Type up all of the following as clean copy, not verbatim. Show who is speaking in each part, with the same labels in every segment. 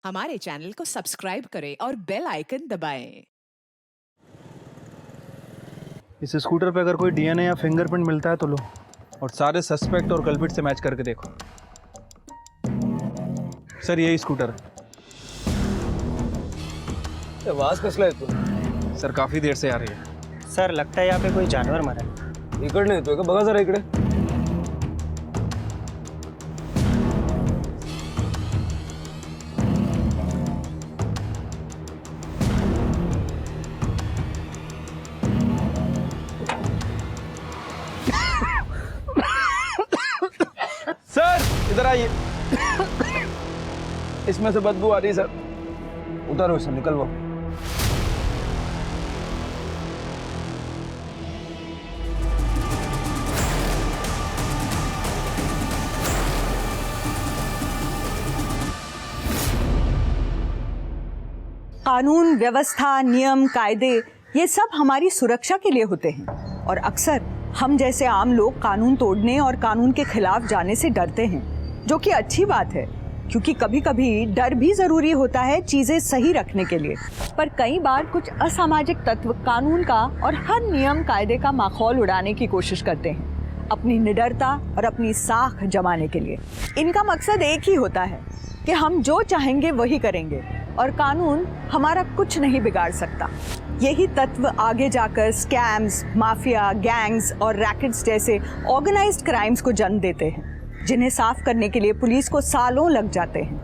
Speaker 1: हमारे चैनल को सब्सक्राइब करें और बेल आइकन दबाएं।
Speaker 2: इस स्कूटर पे अगर कोई डीएनए या फिंगरप्रिंट मिलता है तो लो, और सारे सस्पेक्ट और कल्प्रिट से मैच करके देखो। सर यही स्कूटर है।
Speaker 3: आवाज कसला येतो?
Speaker 2: सर काफ़ी देर से आ रही है।
Speaker 4: सर लगता है यहाँ पे कोई जानवर मरा है।
Speaker 3: इकडनं येतोय का? बघा जरा इकडे.
Speaker 2: सर इधर आइए।
Speaker 3: इसमें से बदबू आ रही है सर. उतारो इसे, निकलवाओ.
Speaker 5: कानून, व्यवस्था, नियम, कायदे ये सब हमारी सुरक्षा के लिए होते हैं और अक्सर हम जैसे आम लोग कानून तोड़ने और कानून के खिलाफ जाने से डरते हैं, जो कि अच्छी बात है क्योंकि कभी कभी डर भी ज़रूरी होता है चीज़ें सही रखने के लिए। पर कई बार कुछ असामाजिक तत्व कानून का और हर नियम कायदे का माखौल उड़ाने की कोशिश करते हैं अपनी निडरता और अपनी साख जमाने के लिए। इनका मकसद एक ही होता है कि हम जो चाहेंगे वही करेंगे और कानून हमारा कुछ नहीं बिगाड़ सकता। यही तत्व आगे जाकर स्कैम्स, माफिया, गैंग्स और रैकेट्स जैसे ऑर्गेनाइज्ड क्राइम्स को जन्म देते हैं, जिन्हें साफ करने के लिए पुलिस को सालों लग जाते हैं।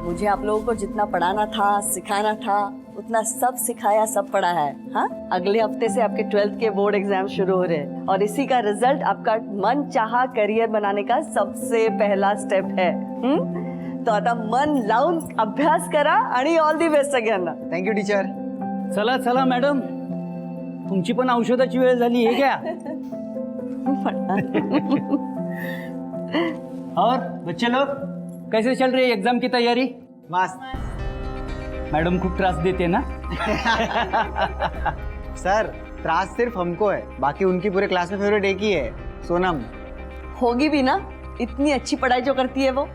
Speaker 5: मुझे आप लोगों को जितना पढ़ाना था, सिखाना था, उतना सब सिखाया, सब पढ़ा है। हाँ, अगले हफ्ते से आपके 12th के बोर्ड एग्जाम शुरू हो रहे हैं और इसी का रिजल्ट आपका मन चाहा करियर बनाने का सबसे पहला स्टेप है। तो आता मन लावून अभ्यास करा आणि ऑल दी बेस्ट सगळ्यांना.
Speaker 4: Thank you teacher.
Speaker 6: चला चला मॅडम, तुमची पण औषधाची वेळ झाली आहे क्या? और बच्चे लोग कैसे चल रही है एग्जाम की तैयारी?
Speaker 4: मस्त.
Speaker 6: मैडम खूब त्रास देते ना?
Speaker 4: सर त्रास सिर्फ हमको है, बाकी उनकी पूरे क्लास में फेवरेट एक ही है, सोनम.
Speaker 5: होगी भी ना, इतनी अच्छी पढ़ाई जो करती है वो।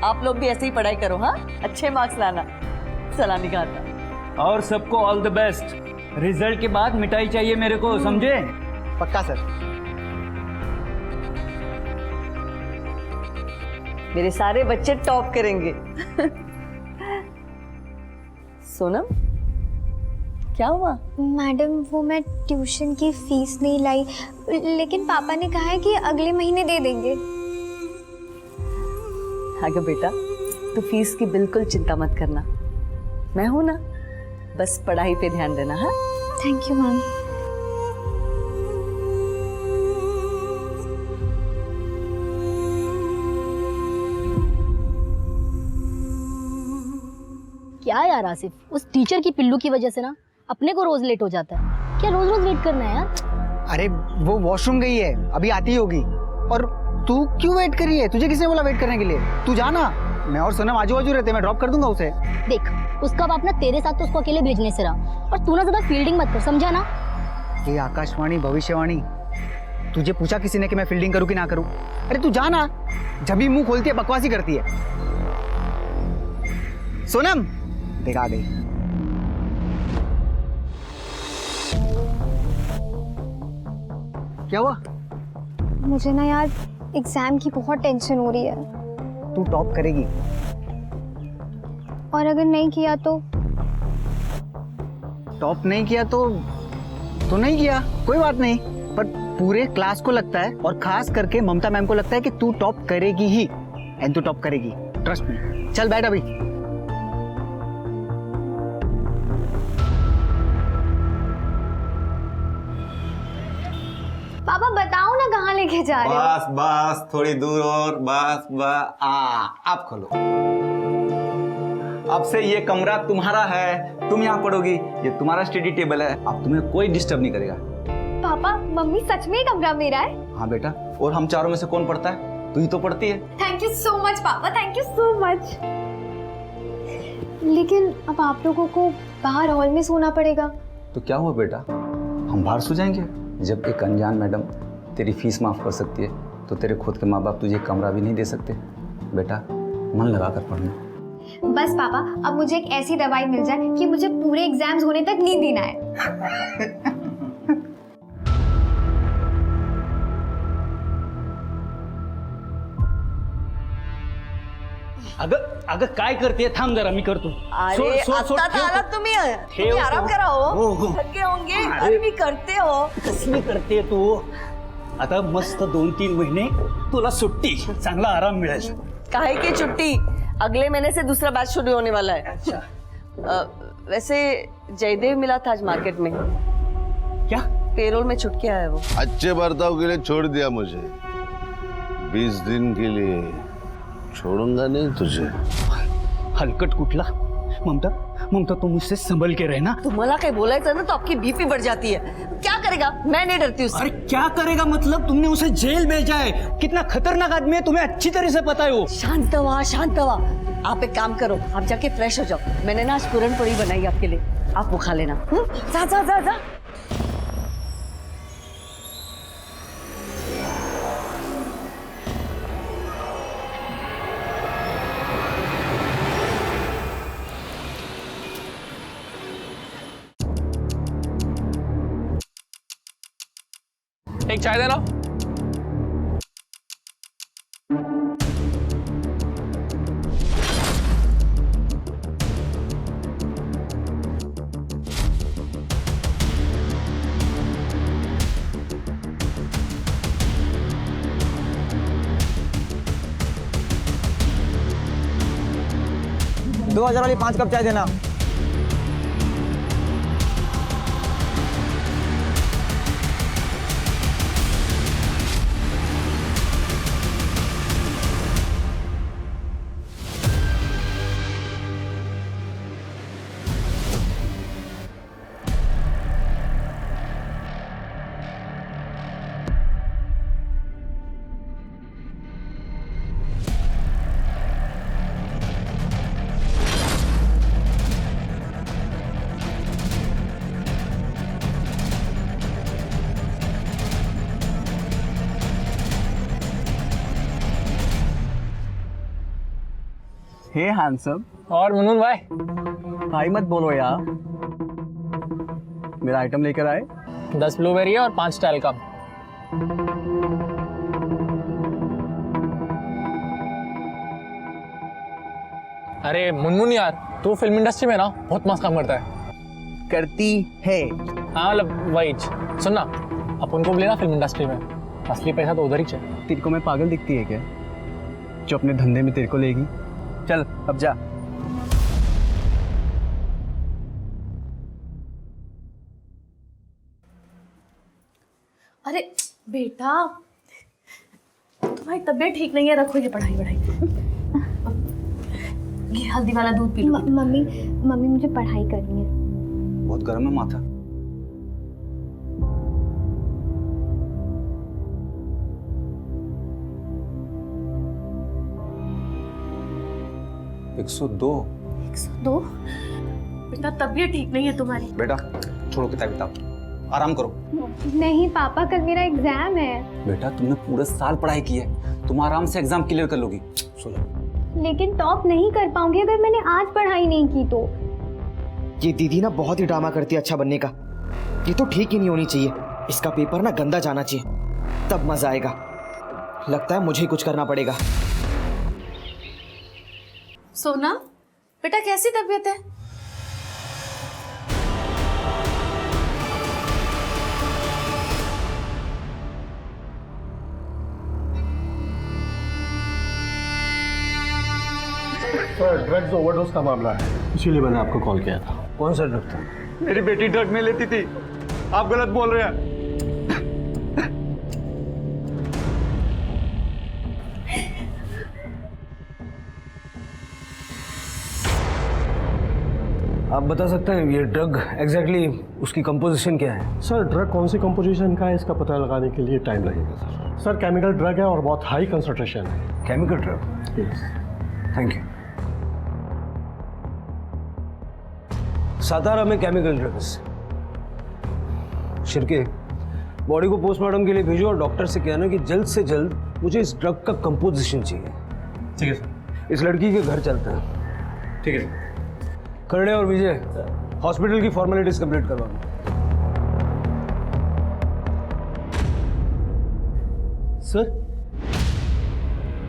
Speaker 5: आप लोग भी ऐसे ही पढ़ाई करो, हाँ, अच्छे मार्क्स लाना। सलामी खाता।
Speaker 6: और सबको ऑल द बेस्ट. रिजल्ट के बाद मिठाई चाहिए मेरे को, समझे?
Speaker 4: पक्का सर.
Speaker 5: मेरे सारे बच्चे टॉप करेंगे। सोनम, क्या हुआ?
Speaker 7: मैडम वो मैं ट्यूशन की फीस नहीं लाई, लेकिन पापा ने कहा है कि अगले महीने दे देंगे।
Speaker 5: आगे बेटा, तू फीस की बिल्कुल चिंता मत करना, मैं हूं ना, बस पढ़ाई पे ध्यान देना। हाँ,
Speaker 7: थैंक यू मैम.
Speaker 8: क्या यार आसिफ, उस टीचर की पिल्लू की वजह से ना अपने को रोज लेट हो जाता है। क्या रोज रोज वेट करना है यार?
Speaker 4: अरे वो वॉशरूम गई है, अभी आती होगी. और तू क्यों वेट कर रही है? तुझे किसने बोला वेट करने के लिए? तू जाना, मैं और सोनम आजू बाजू रहते, मैं ड्रॉप कर दूंगा उसे.
Speaker 8: देख, उसका बाप ना तेरे साथ तो उसको अकेले भेजने से रहा, और तू ना ज्यादा फील्डिंग मत कर, समझा ना?
Speaker 4: ये आकाशवाणी भविष्यवाणी, तुझे पूछा किसी ने कि मैं फील्डिंग करूं कि ना करूं? अरे तू जाना, जब भी मुंह खोलती है बकवासी करती है. सोनम देख आ गई. क्या हुआ?
Speaker 7: मुझे ना यार एग्जाम की बहुत टेंशन हो रही है,
Speaker 4: तू टॉप करेगी.
Speaker 7: और अगर नहीं किया तो?
Speaker 4: टॉप नहीं किया तो नहीं किया, कोई बात नहीं. पर पूरे क्लास को लगता है और खास करके ममता मैम को लगता है कि तू टॉप करेगी ही, एंड तू टॉप करेगी, ट्रस्ट मी. चल बैठ अभी.
Speaker 7: पापा बताओ ना कहाँ लेके जा रहे हो?
Speaker 9: बस बस थोड़ी दूर और बस बस. आप खोलो. अब से ये कमरा तुम्हारा है, तुम यहाँ पढ़ोगी, ये तुम्हारा स्टडी टेबल है, अब तुम्हें कोई डिस्टर्ब नहीं करेगा.
Speaker 7: पापा मम्मी सच में ये कमरा मेरा है?
Speaker 9: हाँ बेटा, और हम चारों में से कौन पढ़ता है? तू ही तो पढ़ती है.
Speaker 7: थैंक यू सो मच पापा, थैंक यू सो मच. लेकिन अब आप लोगों को बाहर हॉल में सोना पड़ेगा.
Speaker 9: तो क्या हुआ बेटा, हम बाहर सो जाएंगे. जब एक अनजान मैडम तेरी फीस माफ कर सकती है तो तेरे खुद के माँ बाप तुझे कमरा भी नहीं दे सकते. बेटा मन लगा कर पढ़ना।
Speaker 7: बस पापा, अब मुझे एक ऐसी दवाई मिल जाए कि मुझे पूरे एग्जाम्स होने तक नींद ही ना आए।
Speaker 6: अगं काय करते? थांब जरा, मी करतो.
Speaker 5: अरे आता आलात तुम्ही आराम करा हो. थके होंगे. अरे मी करते हो.
Speaker 6: कसली करते तू? आता मस्त 2-3 महिने तुला सुट्टी, चांगला आराम मिळेल.
Speaker 5: काहे की छुट्टी? अगले महीने से दूसरा बैच शुरू होने वाला है.
Speaker 6: अच्छा.
Speaker 5: वैसे जयदेव मिला था आज मार्केट में.
Speaker 6: क्या?
Speaker 5: पेरोल में छुटके आया वो.
Speaker 10: अच्छे बर्ताव के लिए छोड़ दिया मुझे, 20 दिन के लिए छोड़ूंगा नहीं तुझे.
Speaker 6: हलकट कुठला? ममता तू मुझसे संभल के रहना.
Speaker 5: तुम्हाला काय बोलायचं ना तो आपकी बीपी बढ़ जाती है. क्या करेगा? मैं नहीं डरती उससे.
Speaker 6: अरे क्या करेगा मतलब? तुमने उसे जेल भेजा है. कितना खतरनाक आदमी है, तुम्हें अच्छी तरह से पता है वो.
Speaker 5: शांत हुआ. आप एक काम करो, आप जाके फ्रेश हो जाओ. मैंने ना आज पूरन पड़ी बनाई आपके लिए, आप वो खा लेना. जा.
Speaker 2: एक चाय देना.
Speaker 3: $2000 वाली 5 कप चाय देना.
Speaker 4: हे हैंडसम.
Speaker 2: और मुनमुन भाई,
Speaker 4: भाई मत बोलो यार. मेरा आइटम लेकर आए.
Speaker 2: 10 ब्लूबेरी है और 5 स्टाइल का. अरे मुनमुन यार, तू फिल्म इंडस्ट्री में ना बहुत मस्त काम करता है.
Speaker 4: करती है.
Speaker 2: हाँ मतलब वही. सुन ना, अपन को भी लेना फिल्म इंडस्ट्री में. असली पैसा तो उधर ही चाहिए.
Speaker 4: तेरे को मैं पागल दिखती है क्या, जो अपने धंधे में तेरे को लेगी? चल अब जा.
Speaker 11: अरे बेटा, तुम्हारी तबीयत ठीक नहीं है, रखो ये पढ़ाई. ये हल्दी वाला दूध पी लो.
Speaker 7: मम्मी मुझे पढ़ाई करनी है.
Speaker 9: बहुत गर्म है माथा.
Speaker 11: $102? बेटा तबीयत ठीक नहीं है तुम्हारी.
Speaker 9: बेटा छोड़ो किताब, आराम करो.
Speaker 7: नहीं पापा, कल मेरा एग्जाम है.
Speaker 9: बेटा तुमने पूरे साल पढ़ाई की है, तुम आराम से एग्जाम क्लियर कर लोगी. सो जाओ.
Speaker 7: लेकिन टॉप नहीं कर पाऊंगी अगर मैंने आज पढ़ाई नहीं की तो.
Speaker 3: ये दीदी ना बहुत ही ड्रामा करती है अच्छा बनने का. ये तो ठीक ही नहीं होनी चाहिए. इसका पेपर ना गंदा जाना चाहिए, तब मजा आएगा. लगता है मुझे ही कुछ करना पड़ेगा.
Speaker 11: सोना बेटा, कैसी तबीयत है?
Speaker 12: सर, ड्रग्स ओवरडोज का मामला है, इसीलिए मैंने आपको कॉल किया था.
Speaker 3: कौन सा ड्रग था?
Speaker 12: मेरी बेटी ड्रग नहीं लेती थी. आप गलत बोल रहे हैं.
Speaker 3: आप बता सकते हैं ये ड्रग एग्जैक्टली उसकी कंपोजिशन क्या है?
Speaker 12: सर, ड्रग कौन सी कंपोजिशन का है इसका पता लगाने के लिए टाइम लगेगा सर. सर, केमिकल ड्रग है और बहुत हाई कंसंट्रेशन है.
Speaker 3: Chemical drug?
Speaker 12: Yes.
Speaker 3: Thank you. Satara में केमिकल ड्रग्स. शिरके, बॉडी को पोस्टमार्टम के लिए भेजो और डॉक्टर से कहना कि जल्द से जल्द मुझे इस ड्रग का कंपोजिशन चाहिए.
Speaker 2: ठीक है सर।
Speaker 12: इस लड़की के घर चलते हैं।
Speaker 2: ठीक है सर।
Speaker 12: करणे और विजय हॉस्पिटल की फॉर्मेलिटीज कंप्लीट करवा दो।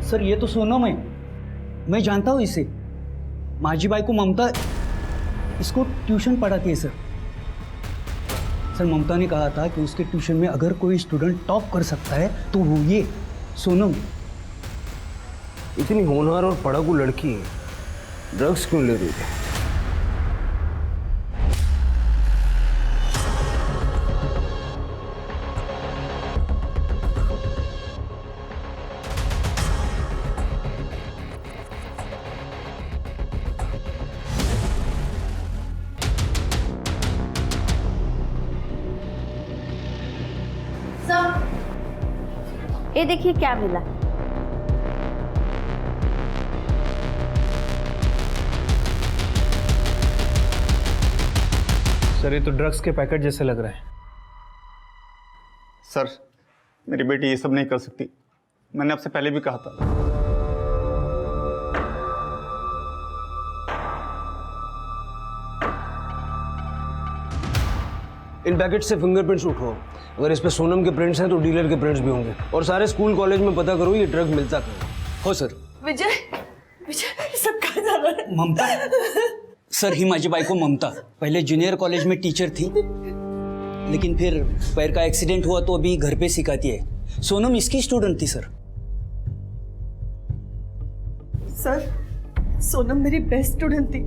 Speaker 6: सर ये तो सोनम है, मैं जानता हूँ इसे। माझी बाई को ममता इसको ट्यूशन पढ़ाती है सर। ममता ने कहा था कि उसके ट्यूशन में अगर कोई स्टूडेंट टॉप कर सकता है तो वो ये सोनम।
Speaker 12: इतनी होनहार और पढ़ाकू लड़की ड्रग्स क्यों ले रही है?
Speaker 8: ये देखिए क्या मिला।
Speaker 2: सर ये तो ड्रग्स के पैकेट जैसे लग रहे हैं।
Speaker 13: सर मेरी बेटी ये सब नहीं कर सकती, मैंने आपसे पहले भी कहा था।
Speaker 12: इन पैकेट से फिंगरप्रिंट्स उठाओ। अगर इस पे सोनम के प्रिंट्स हैं तो डीलर के प्रिंट्स भी होंगे। और सारे स्कूल कॉलेज में पता करो ये ड्रग मिलता कहाँ हो। सर
Speaker 5: विजय, विजय सब कहाँ जा रहा है?
Speaker 6: ममता सर, ही माझी बाई को ममता पहले जूनियर कॉलेज में टीचर थी, लेकिन फिर पैर का एक्सीडेंट हुआ तो अभी घर पे सिखाती है। सोनम इसकी स्टूडेंट थी सर।
Speaker 5: सर सोनम मेरी बेस्ट स्टूडेंट थी,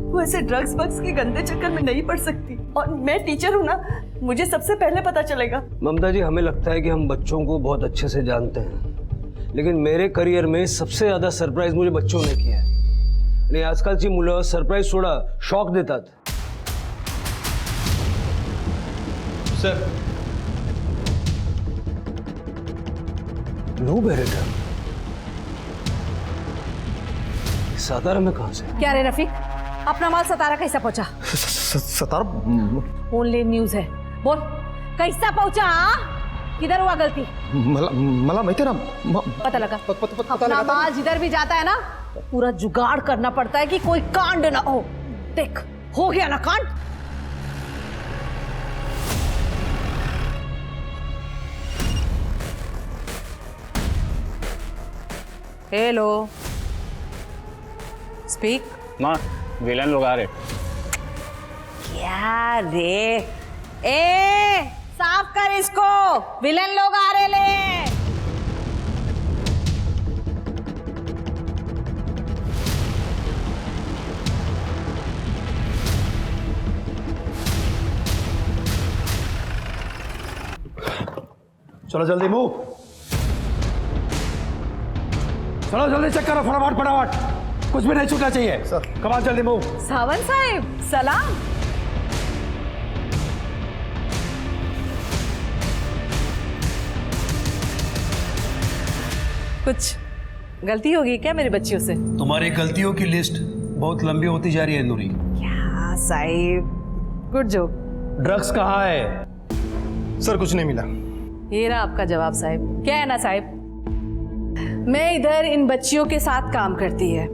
Speaker 5: वो ऐसे ड्रग्स वग्स के गंदे चक्कर में नहीं पड़ सकती। और मैं टीचर हूँ ना, मुझे सबसे पहले पता चलेगा।
Speaker 12: ममता जी, हमें लगता है कि हम बच्चों को बहुत अच्छे से जानते हैं, लेकिन मेरे करियर में सबसे ज्यादा सरप्राइज मुझे बच्चों ने किया है। आणि आजकालची मुलं सरप्राइज सोडा शॉक देतात।
Speaker 2: सर
Speaker 12: लो बेरेटा, सातारा में कहां से?
Speaker 11: क्या रे रफीक, अपना माल सतारा कैसा पहुंचा?
Speaker 13: सतारा
Speaker 11: ऑनलाइन न्यूज है, बोल कैसा पहुंचा? किधर हुआ गलती?
Speaker 13: मला माहिती ना,
Speaker 11: पता लगा। अपना माल जिधर भी जाता है ना, पूरा जुगाड़ करना पड़ता है कि कोई कांड ना हो। देख हो गया ना कांड। Hello, speak.
Speaker 13: माँ विलन लोग आ रहे।
Speaker 11: क्या रे? ए साफ कर इसको, विलन लोग आ रहे ले।
Speaker 12: चलो जल्दी मूव, चलो जल्दी चेक करो, फटाफट फटाफट, कुछ भी नहीं छूटना चाहिए। सर कमाल, जल्दी मूव।
Speaker 11: सावंत साहब सलाम। कुछ गलती होगी क्या मेरी बच्चियों से?
Speaker 12: तुम्हारी गलतियों की लिस्ट बहुत लंबी होती जा रही है नूरी।
Speaker 11: क्या साहिब, गुड जोक।
Speaker 12: ड्रग्स कहाँ है?
Speaker 13: सर कुछ नहीं मिला।
Speaker 11: ये रहा आपका जवाब साहिब। क्या है ना साहिब, मैं इधर इन बच्चियों के साथ काम करती है,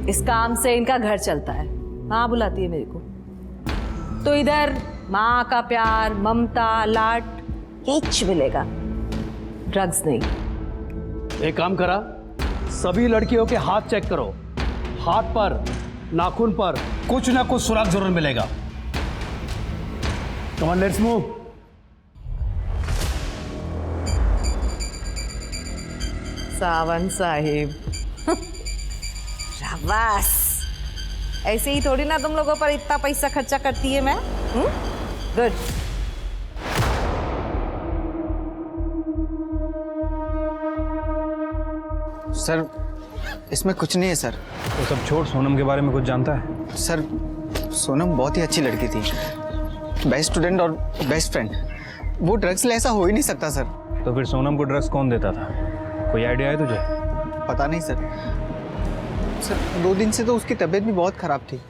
Speaker 11: इस काम से इनका घर चलता है। माँ बुलाती है मेरे को, तो इधर माँ का प्यार, ममता, लाड कुछ मिलेगा, ड्रग्स नहीं।
Speaker 12: एक काम करा, सभी लड़कियों के हाथ चेक करो, हाथ पर, नाखून पर कुछ ना कुछ सुराग जरूर मिलेगा। Come on, let's move.
Speaker 11: Sawant Sahib शाबाश। ऐसे ही थोड़ी ना तुम लोगों पर इतना पैसा खर्चा करती है मैं। गुड।
Speaker 4: सर इसमें कुछ नहीं है सर।
Speaker 2: तो सब छोड़, सोनम के बारे में कुछ जानता है?
Speaker 4: सर सोनम बहुत ही अच्छी लड़की थी, बेस्ट स्टूडेंट और बेस्ट फ्रेंड। वो ड्रग्स ले ऐसा हो ही नहीं सकता सर।
Speaker 2: तो फिर सोनम को ड्रग्स कौन देता था? कोई आइडिया है तुझे?
Speaker 4: पता नहीं सर। सर 2 दिन से तो उसकी तबीयत भी बहुत ख़राब थी,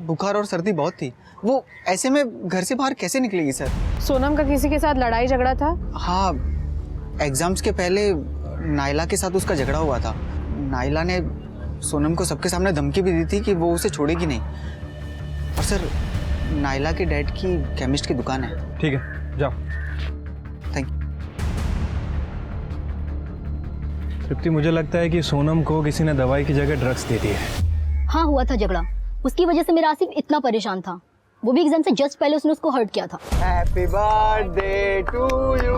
Speaker 4: बुखार और सर्दी बहुत थी। वो ऐसे में घर से बाहर कैसे निकलेगी सर?
Speaker 11: सोनम का किसी के साथ लड़ाई झगड़ा था?
Speaker 4: हाँ, एग्जाम्स के पहले नायला के साथ उसका झगड़ा हुआ था। नायला ने सोनम को सबके सामने धमकी भी दी थी कि वो उसे छोड़ेगी नहीं। और सर, नायला के डैड की केमिस्ट की दुकान है।
Speaker 2: ठीक है, जाओ।
Speaker 4: Thank you.
Speaker 2: तृप्ति, मुझे लगता है कि सोनम को किसी ने दवाई की जगह ड्रग्स दे दी है।
Speaker 8: हाँ, हुआ था झगड़ा, उसकी वजह से मेरा आसिफ इतना परेशान था। वो भी एग्जाम से जस्ट पहले उसने उसको हर्ट किया था।
Speaker 4: Happy birthday to you,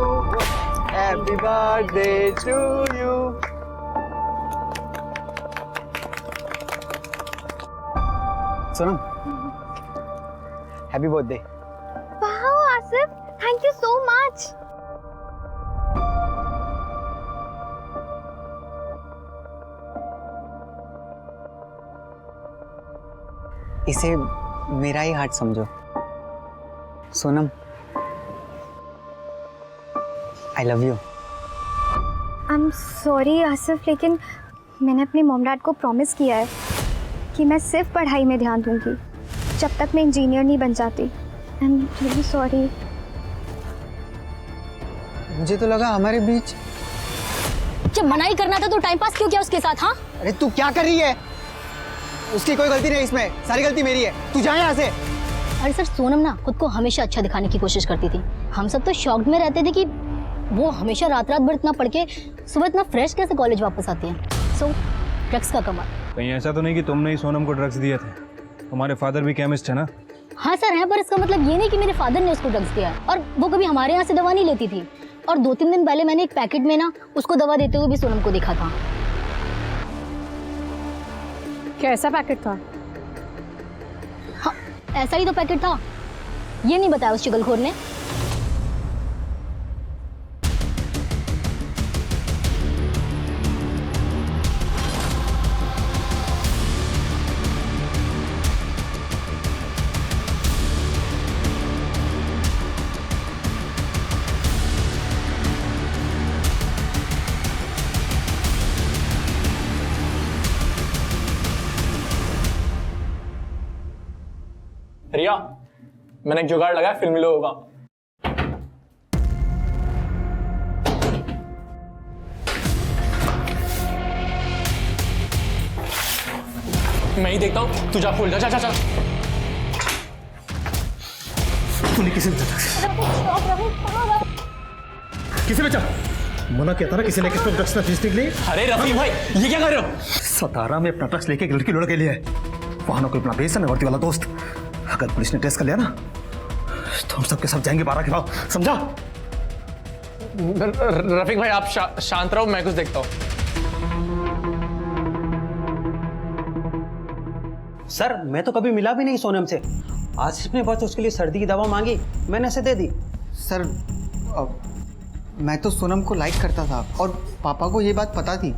Speaker 4: happy birthday to you. Sonam, happy birthday.
Speaker 7: Wow Asif, thank you so much.
Speaker 4: इसे मेरा ही हार्ट समझो। Sonam, I love you.
Speaker 7: I am sorry Asif, लेकिन मैंने अपने मॉम डैड को प्रॉमिस किया है कि मैं सिर्फ पढ़ाई में ध्यान दूंगी जब तक मैं इंजीनियर नहीं बन जाती। I am really sorry.
Speaker 4: मुझे तो लगा हमारे बीच।
Speaker 8: जब मना ही करना था तो टाइम पास क्यों किया उसके साथ? हाँ,
Speaker 4: अरे तू क्या कर रही है? उसकी कोई गलती नहीं, इसमें सारी गलती मेरी है। तू जा यहाँ से।
Speaker 8: अरे सर, सोनम ना खुद को हमेशा अच्छा दिखाने की कोशिश करती थी। हम सब तो शॉक्ड में रहते थे कि वो हमेशा रात रात भर इतना पढ़ के सुबह इतना फ्रेश कैसे कॉलेज वापस आती है। सो ड्रग्स का कमाल।
Speaker 2: कहीं ऐसा तो नहीं कि तुमने ही सोनम को ड्रग्स दिए थे? तुम्हारे फादर भी केमिस्ट है ना?
Speaker 8: हाँ सर है, पर इसका मतलब ये नहीं कि मेरे फादर ने उसको ड्रग्स दिया है। और वो कभी हमारे यहाँ से दवा नहीं लेती थी। और 2-3 दिन पहले मैंने एक पैकेट में ना उसको दवा देते हुए भी सोनम को देखा था।
Speaker 11: कैसा पैकेट था?
Speaker 8: हाँ, ऐसा ही तो पैकेट था। ये नहीं बताया उस चुगलखोर ने।
Speaker 14: रिया, मैंने एक जुगाड़ लगाया फिल्मी लोगों का। मैं ही देखता हूँ, तू जा खोल जा। जा
Speaker 15: तूने किसे किसे बेचा? मना किया था ना किसी ने किसको ड्रग्स ना बेचने के लिए।
Speaker 14: अरे रफी भाई, ये क्या कर रहे हो?
Speaker 15: सतारा में अपना ड्रग्स लेके एक लड़की लुढ़क के लिए वहां कोई अपना बेस है ना वर्दी वाला दोस्त। अगर पुलिस ने टेस्ट कर लिया ना तो हम सबके सब जाएंगे 12 के भाव, समझा?
Speaker 14: रफीक भाई, आप शांत रहो, मैं कुछ देखता हूँ।
Speaker 6: सर, मैं तो कभी मिला भी नहीं सोनम से। आसिफ ने बस उसके लिए सर्दी की दवा मांगी, मैंने उसे दे दी।
Speaker 4: सर, मैं तो सोनम को लाइक करता था और पापा को ये बात पता थी।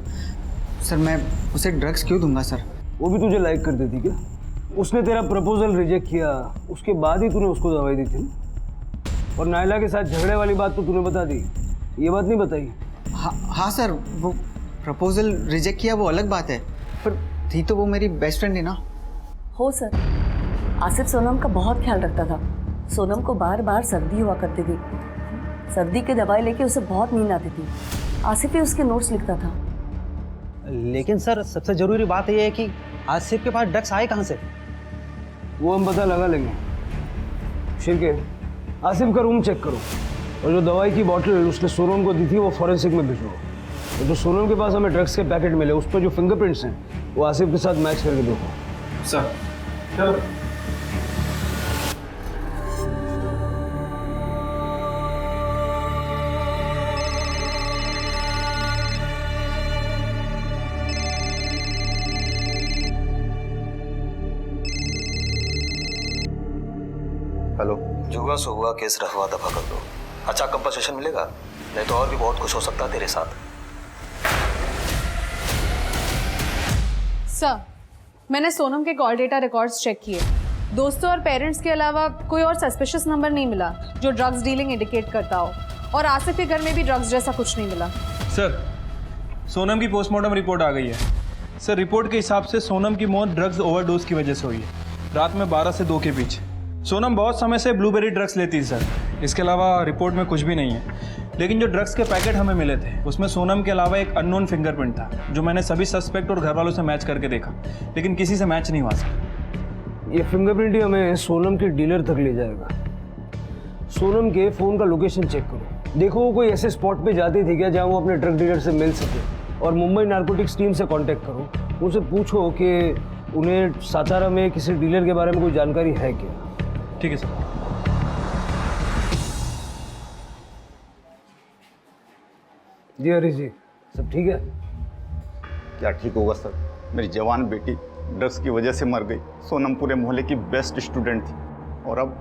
Speaker 4: सर, मैं उसे ड्रग्स क्यों दूंगा सर?
Speaker 12: वो भी तुझे लाइक करती थी क्या? उसने तेरा प्रपोजल रिजेक्ट किया, उसके बाद ही तूने उसको दवाई दी थी। और नायला के साथ झगड़े वाली बात तो तूने बता दी, ये बात नहीं बताई?
Speaker 4: हाँ सर, वो प्रपोजल रिजेक्ट किया वो अलग बात है, पर थी तो वो मेरी बेस्ट फ्रेंड है ना।
Speaker 11: हो सर, आसिफ सोनम का बहुत ख्याल रखता था। सोनम को बार बार सर्दी हुआ करती थी। सर्दी की दवाई लेके उसे बहुत नींद आती थी। आसिफ ही उसके नोट्स लिखता था।
Speaker 6: लेकिन सर, सबसे जरूरी बात यह है कि आसिफ के पास ड्रग्स आए कहाँ से?
Speaker 12: वो हम पता लगा लेंगे। शिरके, आसिफ का रूम चेक करो और जो दवाई की बोतल उसने सोनम को दी थी वो फॉरेंसिक में भिजवाओ। और जो सोनम के पास हमें ड्रग्स के पैकेट मिले उस पर जो फिंगरप्रिंट्स हैं वो आसिफ के साथ मैच करके देखो।
Speaker 2: सर, चलो।
Speaker 10: हेलो,
Speaker 15: जुआ से हुआ केस रफा दफा कर दो। अच्छा कंपनसेशन मिलेगा, नहीं तो और भी बहुत कुछ हो सकता है तेरे साथ।
Speaker 11: सर, मैंने सोनम के कॉल डेटा रिकॉर्ड्स चेक किए। दोस्तों और पेरेंट्स के अलावा कोई और सस्पिशियस नंबर नहीं मिला जो ड्रग्स डीलिंग इंडिकेट करता हो। और आसिफ के घर में भी ड्रग्स जैसा कुछ नहीं मिला।
Speaker 2: सर, सोनम की पोस्टमार्टम रिपोर्ट आ गई है। सर, रिपोर्ट के हिसाब से सोनम की मौत ड्रग्स ओवरडोज की वजह से हुई है, रात में 12 से 2 के बीच। सोनम बहुत समय से ब्लूबेरी ड्रग्स लेती है सर। इसके अलावा रिपोर्ट में कुछ भी नहीं है। लेकिन जो ड्रग्स के पैकेट हमें मिले थे उसमें सोनम के अलावा एक अननोन फिंगरप्रिंट था, जो मैंने सभी सस्पेक्ट और घर वालों से मैच करके देखा, लेकिन किसी से मैच नहीं हुआ सर।
Speaker 12: ये फिंगरप्रिंट ही हमें सोनम के डीलर तक ले जाएगा। सोनम के फ़ोन का लोकेशन चेक करो, देखो वो कोई ऐसे स्पॉट पे जाती थी क्या जहाँ वो अपने ड्रग डीलर से मिल सके, और मुंबई नारकोटिक्स टीम से कांटेक्ट करो, उनसे पूछो कि उन्हें सातारा में किसी डीलर के बारे में कोई जानकारी है क्या।
Speaker 2: ठीक है सर।
Speaker 12: जी हरीश जी, सब ठीक है?
Speaker 13: क्या ठीक होगा सर, मेरी जवान बेटी ड्रग्स की वजह से मर गई। सोनम पूरे मोहल्ले की बेस्ट स्टूडेंट थी और अब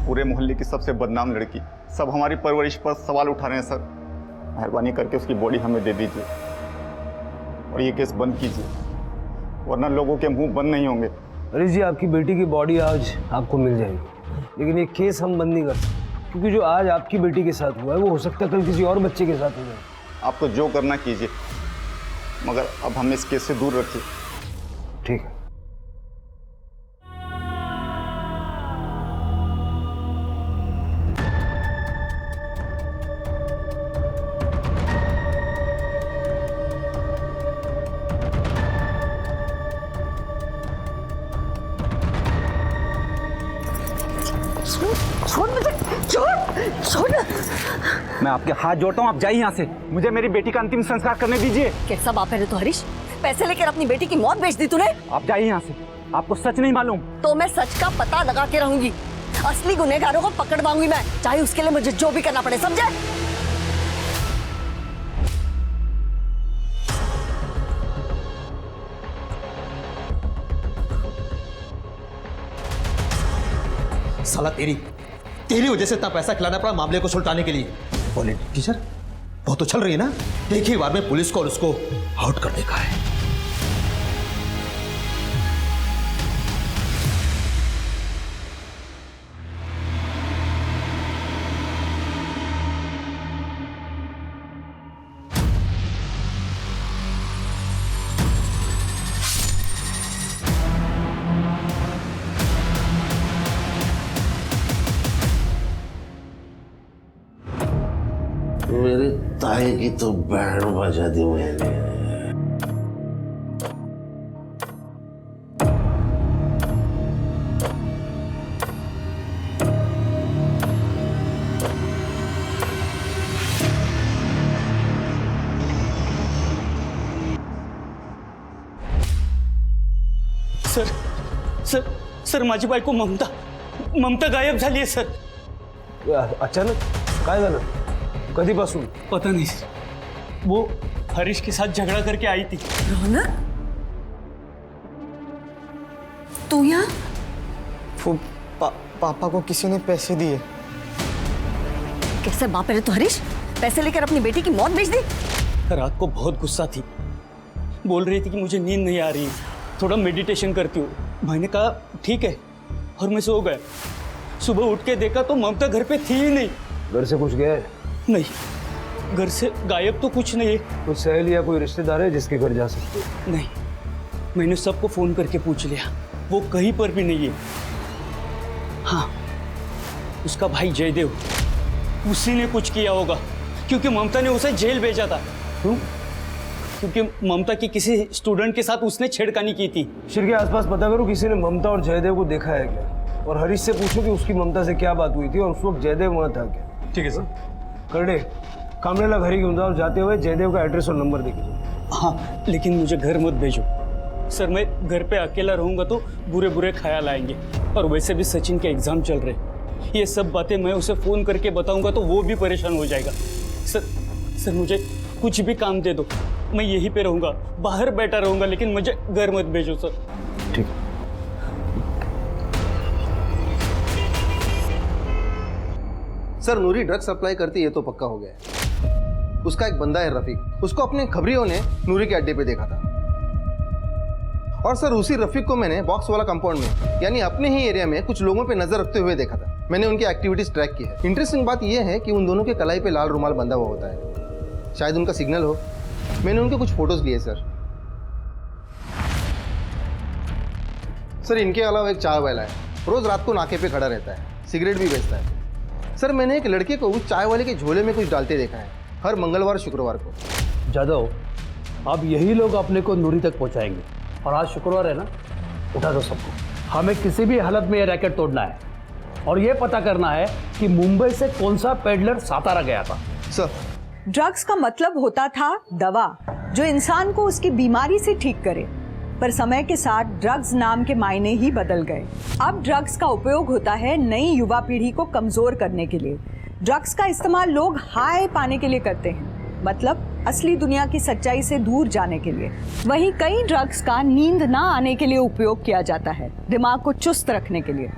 Speaker 13: पूरे मोहल्ले की सबसे बदनाम लड़की। सब हमारी परवरिश पर सवाल उठा रहे हैं सर। मेहरबानी करके उसकी बॉडी हमें दे दीजिए और ये केस बंद कीजिए, वरना लोगों के मुंह बंद नहीं होंगे।
Speaker 12: हरीश जी, आपकी बेटी की बॉडी आज आपको मिल जाएगी, लेकिन ये केस हम बंद नहीं कर सकते, क्योंकि जो आज आपकी बेटी के साथ हुआ है वो हो सकता है कल किसी और बच्चे के साथ हो जाए।
Speaker 13: आप तो जो करना कीजिए, मगर अब हमें इस केस से दूर रखिए।
Speaker 12: ठीक है।
Speaker 9: मैं आपके हाथ जोड़ता हूँ, आप जाइए यहाँ से। मुझे मेरी बेटी का अंतिम संस्कार करने दीजिए।
Speaker 16: कैसा बाप है रे तो हरीश, पैसे लेकर अपनी बेटी की मौत बेच दी तूने।
Speaker 9: आप जाइए यहाँ से, आपको सच नहीं मालूम।
Speaker 16: तो मैं सच का पता लगा के रहूंगी, असली गुनहगारों को पकड़वाऊंगी मैं, चाहे उसके लिए मुझे जो भी करना पड़े, समझे?
Speaker 15: साला तेरी वजह से इतना पैसा खिलाना पड़ा मामले को सुलटाने के लिए। बोले टीचर, बहुत उछल रही है ना, एक ही बार में पुलिस को और उसको आउट करने का है।
Speaker 10: मेरे ताए की तो बैंड बजा दी मैंने।
Speaker 6: सर माझी बायको ममता गायब झाली आहे सर।
Speaker 12: अचानक काय झालं? कधीपासून?
Speaker 6: पता नहीं, वो हरीश के साथ झगड़ा करके आई थी।
Speaker 16: रौनक, तू यहाँ?
Speaker 3: पापा को किसी ने पैसे दिए।
Speaker 16: कैसे बाप है रे तो हरीश, पैसे लेकर अपनी बेटी की मौत बेच दी?
Speaker 6: रात को बहुत गुस्सा थी, बोल रही थी कि मुझे नींद नहीं आ रही, थोड़ा मेडिटेशन करती हूँ। मैंने कहा ठीक है, और मैं सो गया। सुबह उठ के देखा तो ममता घर पे थी ही नहीं।
Speaker 12: घर से कुछ गया है?
Speaker 6: नहीं, घर से गायब तो कुछ नहीं है।
Speaker 12: कोई सहेली या कोई रिश्तेदार है जिसके घर जा सकते हो?
Speaker 6: नहीं, मैंने सबको फोन करके पूछ लिया, वो कहीं पर भी नहीं है। हाँ, उसका भाई जयदेव, उसी ने कुछ किया होगा, क्योंकि ममता ने उसे जेल भेजा था।
Speaker 12: क्यों?
Speaker 6: क्योंकि ममता की किसी स्टूडेंट के साथ उसने छेड़खानी की थी।
Speaker 12: शिर के आसपास पता करो किसी ने ममता और जयदेव को देखा है क्या, और हरीश से पूछो कि उसकी ममता से क्या बात हुई थी और उस वक्त जयदेव वहाँ था क्या।
Speaker 2: ठीक है सर।
Speaker 12: करडे, कामरेला घर ही घूमता और जाते हुए जयदेव का एड्रेस और नंबर देखे।
Speaker 6: हाँ, लेकिन मुझे घर मत भेजो सर, मैं घर पे अकेला रहूंगा तो बुरे बुरे ख्याल आएंगे, और वैसे भी सचिन के एग्जाम चल रहे, ये सब बातें मैं उसे फोन करके बताऊंगा तो वो भी परेशान हो जाएगा। सर मुझे कुछ भी काम दे दो, मैं यहीं पे रहूंगा, बाहर बैठा रहूंगा, लेकिन मुझे घर मत भेजो सर।
Speaker 12: ठीक।
Speaker 15: सर, नूरी ड्रग सप्लाई करती है तो पक्का हो गया है। उसका एक बंदा है रफीक, उसको अपने खबरियों ने नूरी के अड्डे पे देखा था। और सर उसी रफीक को मैंने बॉक्स वाला कंपाउंड में, यानी अपने ही एरिया में कुछ लोगों पे नजर रखते हुए देखा था। मैंने उनकी एक्टिविटीज ट्रैक की है। इंटरेस्टिंग बात यह है कि उन दोनों के कलाई पे लाल रुमाल बंधा हुआ होता है, शायद उनका सिग्नल हो। मैंने उनके कुछ फोटोज लिए सर। सर इनके अलावा एक चाय वाला है, रोज रात को नाके पे खड़ा रहता है, सिगरेट भी बेचता है। सर मैंने एक लड़के को उस चाय वाले के झोले में कुछ डालते देखा है, हर मंगलवार शुक्रवार को।
Speaker 12: जादव, अब यही लोग अपने को नूरी तक पहुंचाएंगे। और आज शुक्रवार है ना, उठा दो सबको। हमें किसी भी हालत में ये रैकेट तोड़ना है और ये पता करना है कि मुंबई से कौन सा पेडलर सातारा गया था।
Speaker 15: सर,
Speaker 5: ड्रग्स का मतलब होता था दवा, जो इंसान को उसकी बीमारी से ठीक करे। पर समय के साथ ड्रग्स नाम के मायने ही बदल गए। अब ड्रग्स का उपयोग होता है नई युवा पीढ़ी को कमजोर करने के लिए। ड्रग्स का इस्तेमाल लोग हाई पाने के लिए करते हैं, मतलब असली दुनिया की सच्चाई से दूर जाने के लिए। वहीं कई ड्रग्स का नींद ना आने के लिए उपयोग किया जाता है, दिमाग को चुस्त रखने के लिए।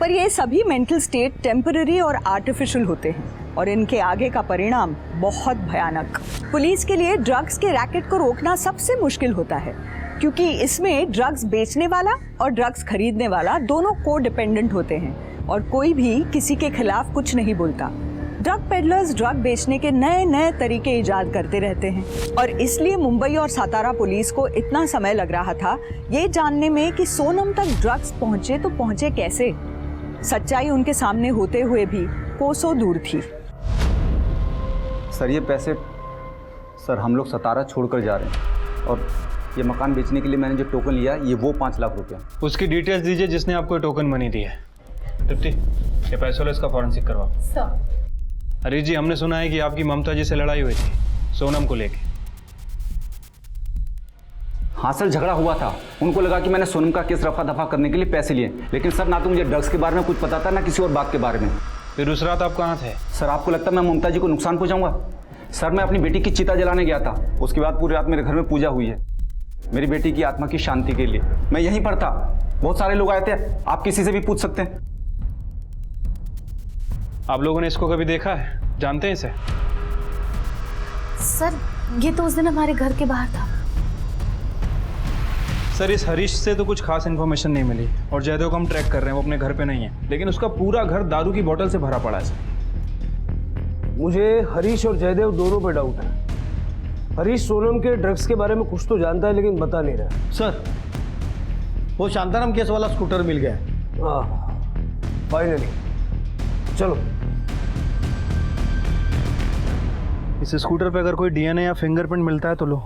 Speaker 5: पर ये सभी मेंटल स्टेट टेम्पररी और आर्टिफिशियल होते हैं और इनके आगे का परिणाम बहुत भयानक। पुलिस के लिए ड्रग्स के रैकेट को रोकना सबसे मुश्किल होता है, क्योंकि इसमें ड्रग्स बेचने वाला और ड्रग्स खरीदने वाला दोनों को डिपेंडेंट होते हैं और कोई भी किसी के खिलाफ कुछ नहीं बोलता। ड्रग पेडलर्स ड्रग बेचने के नए नए तरीके इजाद करते रहते हैं और इसलिए मुंबई और सातारा पुलिस को इतना समय लग रहा था ये जानने में कि सोनम तक ड्रग्स पहुंचे तो पहुंचे कैसे। सच्चाई उनके सामने होते हुए भी कोसों दूर थी।
Speaker 9: सर ये पैसे, सर हम लोग सतारा छोड़कर जा रहे हैं और ये मकान बेचने के लिए मैंने जो टोकन लिया ये वो 5 लाख रुपया।
Speaker 2: उसकी डिटेल्स दीजिए जिसने आपको टोकन मनी दी है। तृप्ति, ये पैसों वाला इसका फॉरेंसिक करवाओ।
Speaker 11: सर।
Speaker 2: हरीश जी, हमने सुना है कि आपकी ममता जी से लड़ाई हुई थी सोनम को लेके।
Speaker 9: हाँ सर, झगड़ा हुआ था। उनको लगा कि मैंने सोनम का केस रफा दफा करने के लिए पैसे लिए, लेकिन सर ना तो मुझे ड्रग्स के बारे में कुछ पता था ना किसी और बात के बारे में।
Speaker 2: फिर उस रात आप कहाँ थे?
Speaker 9: सर आपको लगता है मैं ममता जी को नुकसान पहुंचाऊंगा? सर मैं अपनी बेटी की चिता जलाने गया था, उसके बाद पूरी रात मेरे घर में पूजा हुई है मेरी बेटी की आत्मा की शांति के लिए। मैं यहीं पर था, बहुत सारे लोग आए थे, आप किसी से भी पूछ सकते हैं।
Speaker 2: आप लोगों ने इसको कभी देखा है, जानते हैं इसे?
Speaker 11: सर ये तो उस दिन हमारे घर के बाहर था।
Speaker 2: सर इस हरीश से तो कुछ खास इन्फॉर्मेशन नहीं मिली और जयदेव को हम ट्रैक कर रहे हैं, वो अपने घर पे नहीं है, लेकिन उसका पूरा घर दारू की बोतल से भरा पड़ा है सर।
Speaker 12: मुझे हरीश और जयदेव दोनों पे डाउट है। हरीश सोनम के ड्रग्स के बारे में कुछ तो जानता है लेकिन बता नहीं रहा।
Speaker 15: सर वो शांताराम केस वाला स्कूटर मिल गया है।
Speaker 12: हाँ फाइनली, चलो।
Speaker 2: इस स्कूटर पे अगर कोई डीएनए या फिंगरप्रिंट मिलता है तो लो,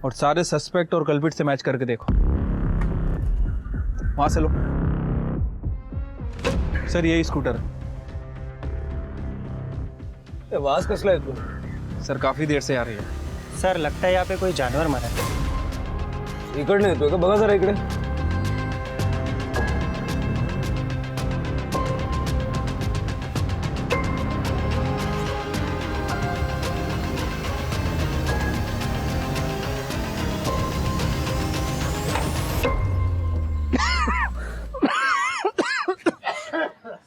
Speaker 2: और सारे सस्पेक्ट और कल्पिट से मैच करके देखो। वहां से लो। सर यही स्कूटर।
Speaker 12: आवाज कसला है तू?
Speaker 2: सर काफी देर से आ रही है।
Speaker 6: सर लगता है यहाँ पे कोई जानवर मरा है।
Speaker 12: इकडे येतोय का बघा जरा इकडे।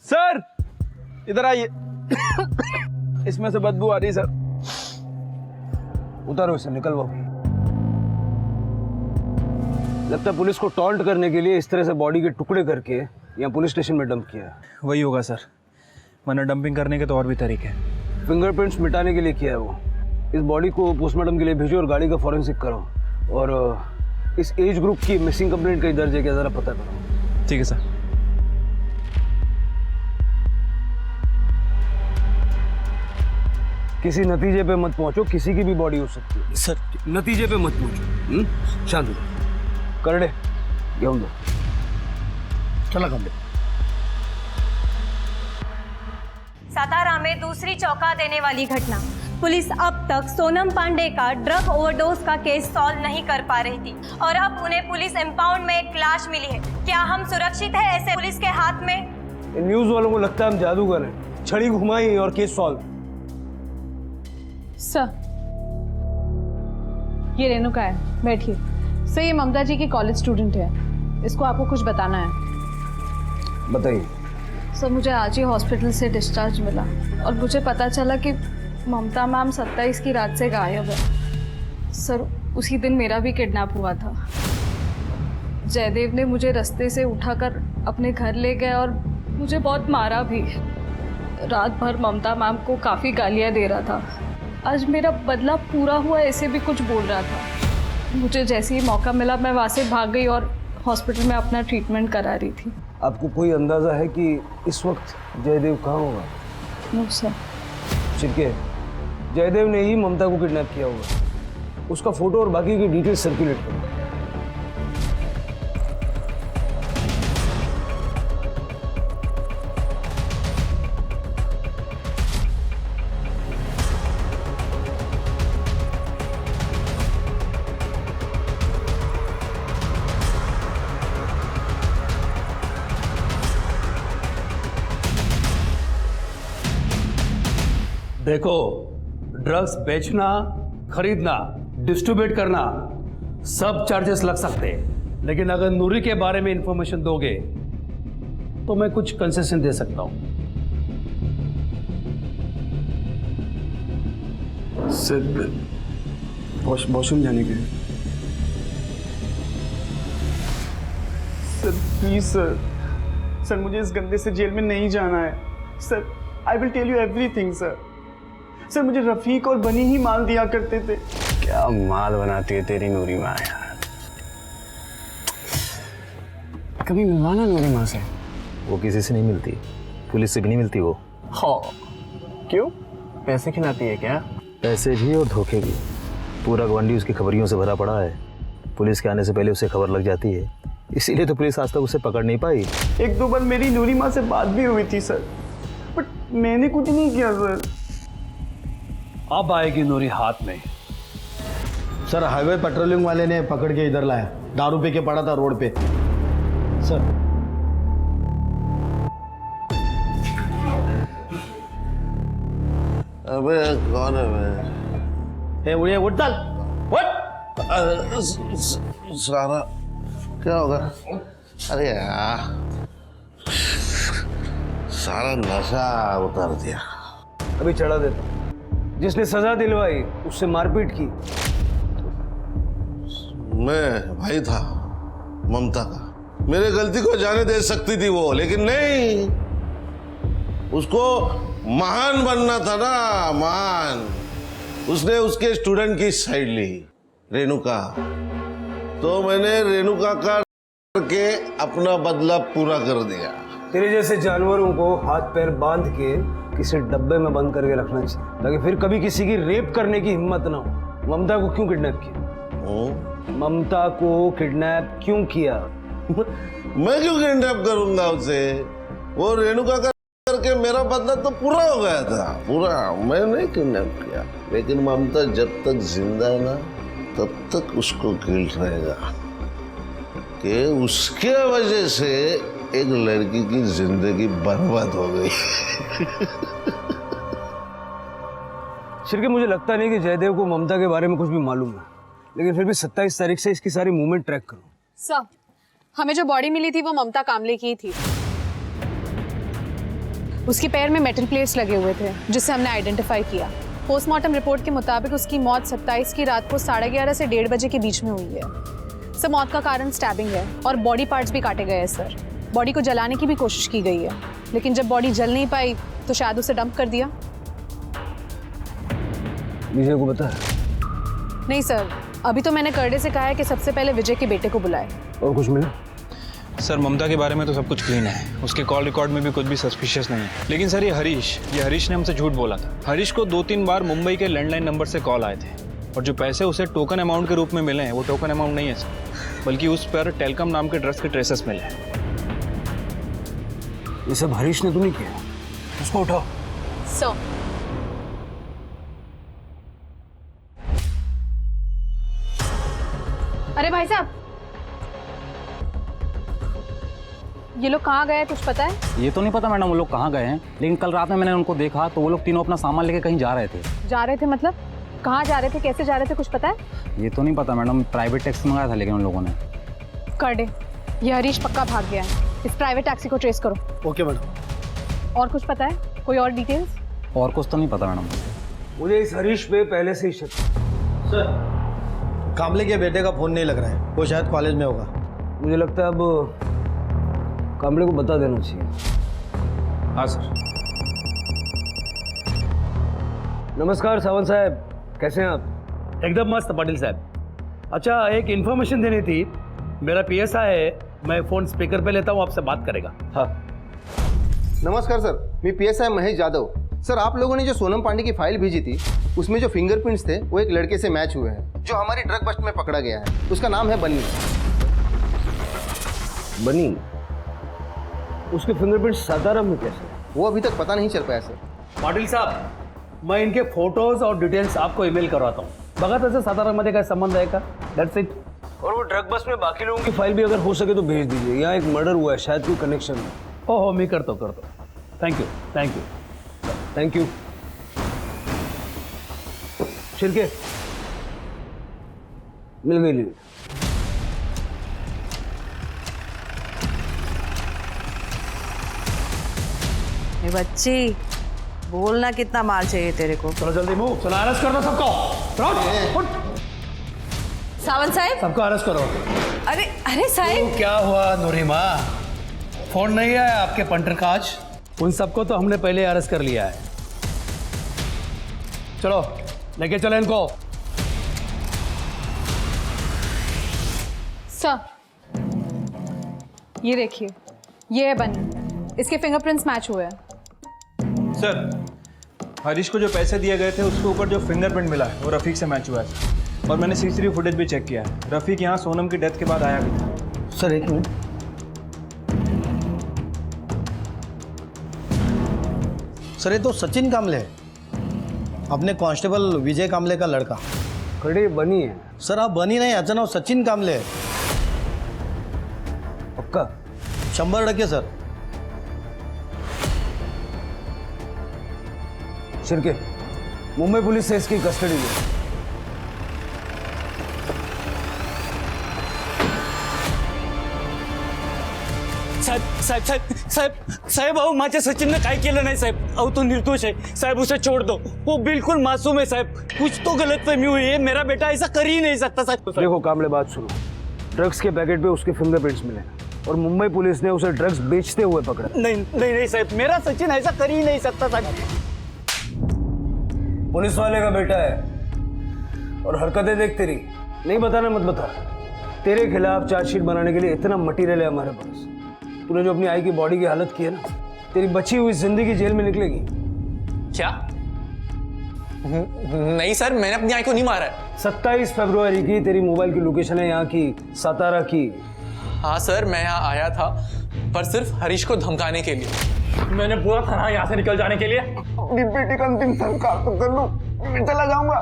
Speaker 2: सर इधर आइए। इसमें से बदबू आ रही है सर।
Speaker 12: उतारो इसे, निकलवाओ। लगता है पुलिस को टॉन्ट करने के लिए इस तरह से बॉडी के टुकड़े करके यहाँ पुलिस स्टेशन में डंप किया है।
Speaker 2: वही होगा सर, वरना डंपिंग करने के तो और भी तरीके हैं।
Speaker 12: फिंगरप्रिंट्स मिटाने के लिए किया है वो। इस बॉडी को पोस्टमार्टम के लिए भेजो और गाड़ी का फॉरेंसिक करो, और इस एज ग्रुप की मिसिंग कंप्लेंट कहीं दर्ज है क्या जरा पता करो।
Speaker 2: ठीक है सर।
Speaker 12: किसी नतीजे पे मत पहुंचो, किसी की भी बॉडी हो सकती है सर। नतीजे पे मत पहुंचो। शांत हो, करडे घेऊन दो। चला करडे।
Speaker 17: सातारा में दूसरी चौंका देने वाली घटना। पुलिस अब तक सोनम पांडे का ड्रग ओवरडोज का केस सॉल्व नहीं कर पा रही थी और अब उन्हें पुलिस इंपाउंड में एक लाश मिली है। क्या हम सुरक्षित है ऐसे पुलिस के हाथ में?
Speaker 12: न्यूज वालों को लगता है हम जादूगर हैं। छड़ी घुमाई और केस सॉल्व।
Speaker 11: सर ये रेणुका है, बैठिए। सर ये ममता जी की कॉलेज स्टूडेंट है, इसको आपको कुछ बताना है।
Speaker 12: बताइए।
Speaker 11: सर मुझे आज ही हॉस्पिटल से डिस्चार्ज मिला और मुझे पता चला कि ममता मैम 27 की रात से गायब है। सर उसी दिन मेरा भी किडनैप हुआ था। जयदेव ने मुझे रास्ते से उठाकर अपने घर ले गए और मुझे बहुत मारा भी। रात भर ममता मैम को काफ़ी गालियाँ दे रहा था। आज मेरा बदला पूरा हुआ ऐसे भी कुछ बोल रहा था। मुझे जैसे ही मौका मिला मैं वहाँ से भाग गई और हॉस्पिटल में अपना ट्रीटमेंट करा रही थी।
Speaker 12: आपको कोई अंदाज़ा है कि इस वक्त जयदेव कहाँ होगा?
Speaker 5: No sir.
Speaker 12: छिटके, जयदेव ने ही ममता को किडनैप किया होगा। उसका फोटो और बाकी की डिटेल्स सर्कुलेट करो।
Speaker 18: देखो, ड्रग्स बेचना, खरीदना, डिस्ट्रीब्यूट करना सब चार्जेस लग सकते हैं, लेकिन अगर नूरी के बारे में इंफॉर्मेशन दोगे तो मैं कुछ कंसेशन दे सकता हूं।
Speaker 19: सर, वॉशरूम जाने के लिए।
Speaker 20: सर प्लीज सर, सर मुझे इस गंदे से जेल में नहीं जाना है sir. I will tell you everything sir. Sir मुझे रफीक और बनी ही माल दिया करते थे।
Speaker 19: क्या माल बनाती है तेरी नूरी माँ यार। कभी मिलवाना नूरी माँ से।
Speaker 21: वो किसी से नहीं मिलती, पुलिस से भी नहीं मिलती वो।
Speaker 19: हाँ, क्यों? पैसे खिलाती है क्या?
Speaker 21: पैसे भी और धोखे भी। पूरा गवंडी उसकी खबरियों से भरा पड़ा है। पुलिस के आने से पहले उसे खबर लग जाती है, इसीलिए तो पुलिस आज तक उसे पकड़ नहीं पाई।
Speaker 20: एक दो बार मेरी नूरी माँ से बात भी हुई थी सर, बट मैंने कुछ नहीं किया सर।
Speaker 18: अब आएगी नूरी हाथ में।
Speaker 22: सर हाईवे पेट्रोलिंग वाले ने पकड़ के इधर लाया, दारू पी के पड़ा था रोड पे सर।
Speaker 10: अबे कौन है मैं?
Speaker 22: ए उड़े उठ चल
Speaker 10: सारा क्या होगा? अरे यार सारा नशा उतार दिया।
Speaker 12: अभी चढ़ा देता। जिसने सजा दिलवाई उससे मारपीट की।
Speaker 10: मैं भाई था ममता का, मेरे गलती को जाने दे सकती थी वो, लेकिन नहीं, उसको महान बनना था ना, महान। उसने उसके स्टूडेंट की साइड ली, रेणुका। तो मैंने रेणुका का के अपना बदला पूरा कर दिया।
Speaker 12: तेरे जैसे जानवरों को हाथ पैर बांध के किसी डब्बे में बंद करके रखना चाहिए, ताकि फिर कभी किसी की रेप करने की हिम्मत ना हो। ममता को क्यों किडनैप किया? ममता को किडनैप क्यों किया?
Speaker 10: मैं क्यों किडनैप करूंगा उसे? वो रेणुका का करके मेरा बदला तो पूरा हो गया था, पूरा। मैं नहीं किडनैप किया, लेकिन ममता जब तक जिंदा है ना, तब तक उसको गिल्ट रहेगा कि उसके वजह से एक लड़की की जिंदगी बर्बाद हो गई।
Speaker 12: शिरके, मुझे लगता नहीं कि जयदेव को ममता के बारे में कुछ भी मालूम है, लेकिन फिर भी 27 तारीख से इसकी सारी मूवमेंट ट्रैक करो।
Speaker 23: सर, हमें जो बॉडी मिली थी वो ममता कामले की थी। उसके पैर में मेटल प्लेट्स लगे हुए थे, जिसे हमने आइडेंटिफाई किया। पोस्टमार्टम रिपोर्ट के मुताबिक उसकी मौत 27 की रात को 11:30 से 1:30 बजे के बीच में हुई है। सर, मौत का कारण स्टैबिंग है और बॉडी पार्ट्स भी काटे गए हैं सर। बॉडी को जलाने की भी कोशिश की गई है, लेकिन जब बॉडी जल नहीं पाई तो शायद उसे डंप कर दिया।
Speaker 12: विजय को पता है?
Speaker 23: नहीं सर, अभी तो मैंने करडे से कहा है कि सबसे पहले विजय के बेटे को बुलाए।
Speaker 12: और कुछ मिला?
Speaker 2: सर, ममता के बारे में तो सब कुछ क्लीन है, उसके कॉल रिकॉर्ड में भी कुछ भी सस्पिशियस नहीं है। लेकिन सर, ये हरीश ने हमसे झूठ बोला था। हरीश को 2-3 बार मुंबई के लैंडलाइन नंबर से कॉल आए थे, और जो पैसे उसे टोकन अमाउंट के रूप में मिले हैं वो टोकन अमाउंट नहीं है सर, बल्कि उस पर टेलकम नाम के ड्रग्स के ट्रेसेस मिले हैं।
Speaker 12: ये सब हरीश ने तो नहीं किया? उसको उठाओ।
Speaker 23: सर, अरे भाई साहब, ये लोग कहाँ गए कुछ पता है?
Speaker 14: ये तो नहीं पता मैडम वो लोग कहाँ गए हैं, लेकिन कल रात में मैंने उनको देखा तो वो लोग तीनों अपना सामान लेके कहीं जा रहे थे।
Speaker 23: जा रहे थे मतलब? कहाँ जा रहे थे, कैसे जा रहे थे, कुछ पता है?
Speaker 14: ये तो नहीं पता मैडम, प्राइवेट टैक्सी मंगाया था लेकिन उन लोगों ने।
Speaker 23: करडे, ये हरीश पक्का भाग गया है, इस प्राइवेट टैक्सी को ट्रेस करो।
Speaker 22: Okay madam.
Speaker 23: और कुछ पता है? कोई और डिटेल्स?
Speaker 14: और कुछ तो नहीं पता मैडम।
Speaker 12: मुझे इस हरीश पे पहले से ही शक।
Speaker 22: सर, कामले के बेटे का फोन नहीं लग रहा है, वो शायद कॉलेज में होगा।
Speaker 12: मुझे लगता है अब कामले को बता देना चाहिए।
Speaker 2: हाँ सर।
Speaker 12: नमस्कार सावंत साहब, कैसे हैं आप?
Speaker 18: एकदम मस्त पाटिल साहब। अच्छा, एक इन्फॉर्मेशन देनी थी। मेरा PSI है, मैं फोन स्पीकर पे लेता हूँ, आपसे बात करेगा।
Speaker 12: हाँ।
Speaker 15: नमस्कार सर, मी PSI महेश जाधव, सर आप लोगों ने जो सोनम पांडे की फाइल भेजी थी उसमें जो फिंगरप्रिंट्स थे वो एक लड़के से मैच हुए हैं जो हमारी ड्रग बस्ट में पकड़ा गया है। उसका नाम है बन्नी।
Speaker 12: बनी? उसके फिंगरप्रिंट सातारा में कैसे?
Speaker 15: वो अभी तक पता नहीं चल पाया सर।
Speaker 18: पाटिल साहब, मैं इनके फोटोज और डिटेल्स आपको ईमेल करवाता हूँ। बघा तसं सातारामध्ये काय संबंध आहे का? That's it.
Speaker 12: और वो ड्रग बस में बाकी लोगों की फाइल भी अगर हो सके तो भेज दीजिए। यहाँ एक मर्डर हुआ है, शायद कोई कनेक्शन है।
Speaker 18: हो मी करतो thank you
Speaker 12: thank you. Shirke मिल गई लीड।
Speaker 11: ये बच्ची, बोलना कितना माल चाहिए तेरे को?
Speaker 18: चलो जल्दी मूव, चलो अरेस्ट कर दो सबको।
Speaker 11: सावंत साहब,
Speaker 18: सबको अरेस्ट करो।
Speaker 11: अरे अरे साहब,
Speaker 18: क्या हुआ नूरिमा? फोन नहीं आया आपके पंटर का आज? उन सबको तो हमने पहले अरेस्ट कर लिया है। चलो लेके चलो इनको।
Speaker 23: सर, ये देखिए, ये है बनी। इसके फिंगरप्रिंट्स मैच हुए हैं।
Speaker 2: सर, हरीश को जो पैसे दिए गए थे उसके ऊपर जो फिंगरप्रिंट मिला है वो रफीक से मैच हुआ है। और मैंने सीसीटीवी फुटेज भी चेक किया है। रफीक यहाँ सोनम की डेथ के बाद आया भी था।
Speaker 22: सर एक मिनट। सर ये तो सचिन कामले है, अपने कांस्टेबल विजय कामले का लड़का।
Speaker 12: खड़े बनी है
Speaker 22: सर। आप बनी नहीं, याचं नाव सचिन कामले है।
Speaker 12: पक्का?
Speaker 22: 100% सर।
Speaker 12: शिरके, मुंबई पुलिस से इसकी कस्टडी ली।
Speaker 1: साहेब अहो माझ्या सचिनने काय केलं नाही साहेब. अहो तो निर्दोष आहे साहेब, उसे छोड़ दो. वो बिल्कुल मासूम है साहेब. कुछ तो गलतफहमी हुई है. मेरा बेटा ऐसा कर ही नहीं सकता साहब.
Speaker 12: देखो कामले, बात सुनो। ड्रग्स के पैकेट पे उसके फिंगरप्रिंट्स मिले और मुंबई पुलिस ने उसे ड्रग्स बेचते हुए पकड़ा।
Speaker 1: नहीं साहब, मेरा सचिन ऐसा कर ही नहीं सकता साहब.
Speaker 12: पुलिस वाले का बेटा है और हरकतें देख तेरी। नहीं बताना मत बता। तेरे खिलाफ चार्जशीट बनाने के लिए इतना मटेरियल है हमारे पास। तूने जो अपनी आई की बॉडी की हालत की है ना, तेरी बची हुई जिंदगी जेल में निकलेगी।
Speaker 1: क्या? नहीं सर, मैंने अपनी आई को नहीं मारा है.
Speaker 12: 27 फरवरी की तेरी मोबाइल की लोकेशन है यहाँ की, सातारा की।
Speaker 1: हाँ सर, मैं यहाँ आया था पर सिर्फ हरीश को धमकाने के लिए. मैंने बोला था ना यहाँ से निकल जाने के लिए.
Speaker 13: अपनी बेटी का अंतिम संस्कार तो कर लूं, मैं चला जाऊंगा.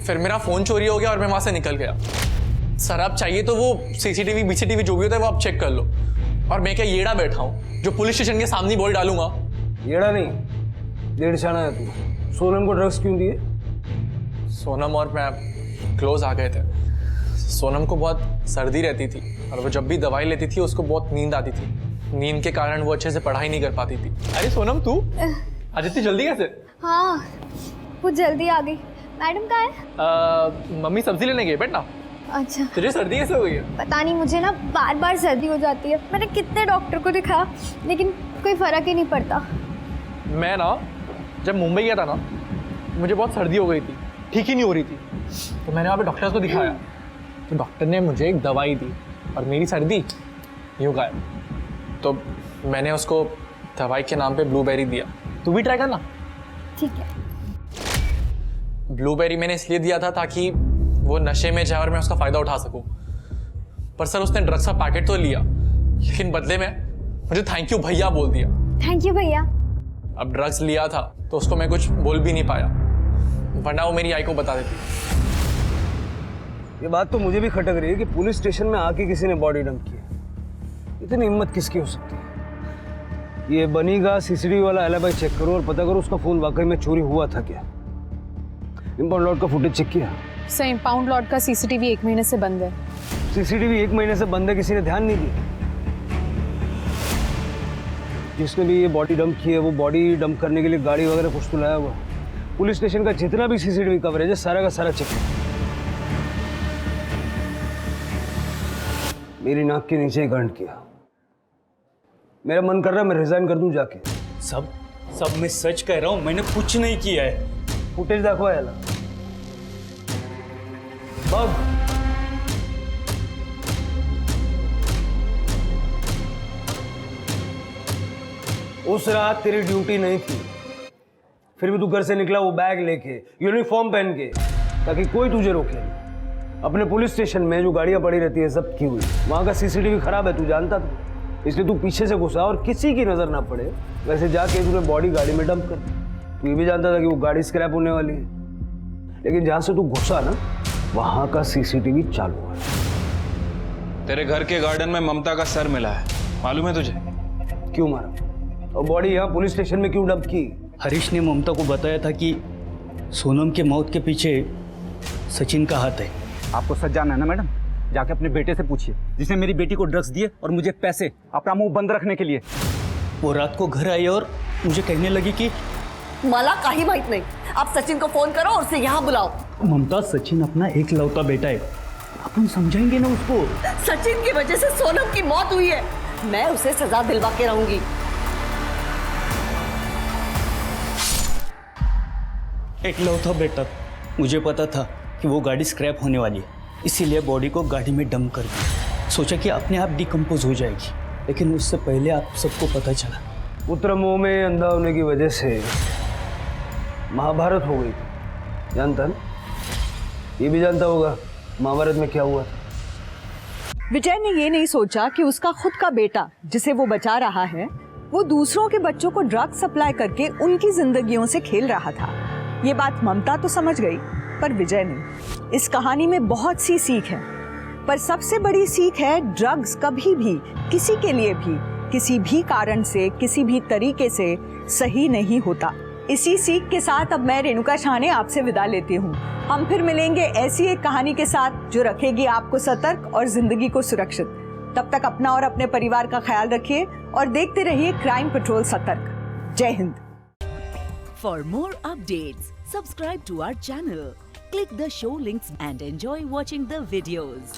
Speaker 1: फिर मेरा फोन चोरी हो गया और मैं वहां से निकल गया. सर आप चाहिए तो वो सीसीटीवी बीसीटीवी जो भी होता है वो आप चेक कर लो. और मैं क्या येड़ा बैठा हूँ जो पुलिस स्टेशन के सामने बॉल डालूंगा?
Speaker 12: येड़ा नहीं, डेढ़शाना है तू। सोनम को ड्रग्स क्यों दिए?
Speaker 1: सोनम और मैं क्लोज आ गए थे. सोनम को बहुत सर्दी रहती थी और वो जब भी दवाई लेती थी उसको बहुत नींद आती थी. नींद के कारण वो अच्छे से पढ़ाई नहीं कर पाती थी. अरे सोनम तू आज इतनी जल्दी कैसे?
Speaker 7: हाँ कुछ जल्दी आ गई. मैडम कहाँ है?
Speaker 1: मम्मी सब्जी लेने गई. बैठ ना.
Speaker 7: अच्छा.
Speaker 1: तुझे सर्दी कैसे हो गई है?
Speaker 7: पता नहीं, मुझे ना बार बार सर्दी हो जाती है. मैंने कितने डॉक्टर को दिखाया लेकिन कोई फर्क ही नहीं पड़ता.
Speaker 1: मैं ना जब मुंबई गया था ना, मुझे बहुत सर्दी हो गई थी, ठीक ही नहीं हो रही थी. तो मैंने वहाँ पे डॉक्टर को दिखाया तो डॉक्टर ने मुझे एक दवाई दी और मेरी सर्दी यूँ गायब. तो मैंने उसको दवाई के नाम पे ब्लूबेरी दिया. तू भी ट्राई करना.
Speaker 7: ठीक है.
Speaker 1: ब्लूबेरी मैंने इसलिए दिया था ताकि वो नशे में जाए और मैं उसका फ़ायदा उठा सकूं. पर सर उसने ड्रग्स का पैकेट तो लिया लेकिन बदले में मुझे थैंक यू भैया बोल दिया.
Speaker 7: थैंक यू भैया.
Speaker 1: अब ड्रग्स लिया था तो उसको मैं कुछ बोल भी नहीं पाया, वरना वो मेरी आई को बता देती.
Speaker 12: ये बात तो मुझे भी खटक रही है कि पुलिस स्टेशन में आके किसी ने बॉडी डंप की. इतनी हिम्मत किसकी हो सकती है? ये बनीगा सीसीटीवी वाला एलिबाई चेक करो और पता करो उसका फोन वाकई में चोरी हुआ था क्या. इंपाउंड लॉट का फुटेज चेक किया?
Speaker 23: सर इंपाउंड लॉट का सीसीटीवी 1 महीने से बंद है.
Speaker 12: सीसीटीवी 1 महीने से बंद है, किसी ने ध्यान नहीं दिया? जिसने भी ये बॉडी डंप की है वो बॉडी डंप करने के लिए गाड़ी वगैरह कुछ तो लाया हुआ. पुलिस स्टेशन का जितना भी सीसीटीवी कवरेज है सारा का सारा चेक. मेरी नाक के नीचे ही गंड किया. मेरा मन कर रहा है मैं रिजाइन कर दूं जाके.
Speaker 1: सब मैं सच कह रहा हूँ, मैंने कुछ नहीं किया है.
Speaker 12: फुटेज दाखवा याला. बघ. उस रात तेरी ड्यूटी नहीं थी, फिर भी तू घर से निकला वो बैग लेके, यूनिफॉर्म पहन के, ताकि कोई तुझे रोके नहीं। अपने पुलिस स्टेशन में जो गाड़ियां पड़ी रहती है सब की हुई, वहां का सीसीटीवी खराब है, तू जानता था, इसलिए तू पीछे से घुसा और किसी की नजर ना पड़े वैसे जाके तूने बॉडी गाड़ी में डंप कर दी। तू ये भी जानता था कि वो गाड़ी स्क्रैप होने वाली है, लेकिन जहां से तू घुसा ना वहां का सीसीटीवी चालू है।
Speaker 2: तेरे घर के गार्डन में ममता का सर मिला है, मालूम है तुझे?
Speaker 12: क्यों मारा? और बॉडी यहाँ पुलिस स्टेशन में क्यों डंप की?
Speaker 6: हरीश ने ममता को बताया था कि सोनम के मौत के पीछे सचिन का हाथ है।
Speaker 9: आपको सच जानना है ना मैडम? जाके अपने बेटे से पूछिए, जिसने मेरी बेटी को ड्रग्स दिए और मुझे पैसे अपना मुंह बंद रखने के लिए।
Speaker 6: वो रात को घर आई और मुझे कहने लगी कि
Speaker 16: मला काही माहित नहीं, आप सचिन को फोन करो और उसे यहाँ बुलाओ।
Speaker 6: ममता, सचिन अपना एक लौता बेटा है, अपन समझाएंगे ना उसको।
Speaker 16: सचिन की वजह से सोनम की मौत हुई है, मैं उसे सजा दिलवा के रहूंगी।
Speaker 6: एक लौता बेटा, मुझे पता था कि वो गाड़ी स्क्रैप होने वाली है, इसीलिए बॉडी को गाड़ी में डंप कर दिया। सोचा कि अपने आप डिकम्पोज हो जाएगी, लेकिन उससे पहले आप सबको पता चला।
Speaker 12: पुत्र मोह में अंधा होने की वजह से महाभारत हो गई थी, जानता ना? ये भी जानता होगा महाभारत में क्या हुआ था।
Speaker 5: विजय ने ये नहीं सोचा कि उसका खुद का बेटा जिसे वो बचा रहा है, वो दूसरों के बच्चों को ड्रग सप्लाई करके उनकी जिंदगियों से खेल रहा था। ये बात ममता तो समझ गई, पर विजय नहीं। इस कहानी में बहुत सी सीख है, पर सबसे बड़ी सीख है ड्रग्स कभी भी किसी के लिए भी किसी भी कारण से किसी भी तरीके से सही नहीं होता। इसी सीख के साथ अब मैं रेणुका शाहने आपसे विदा लेती हूँ। हम फिर मिलेंगे ऐसी एक कहानी के साथ जो रखेगी आपको सतर्क और जिंदगी को सुरक्षित। तब तक अपना और अपने परिवार का ख्याल रखिए और देखते रहिए क्राइम पेट्रोल सतर्क। जय Hind.
Speaker 3: For more updates, subscribe to our channel, click the show links and enjoy watching the videos.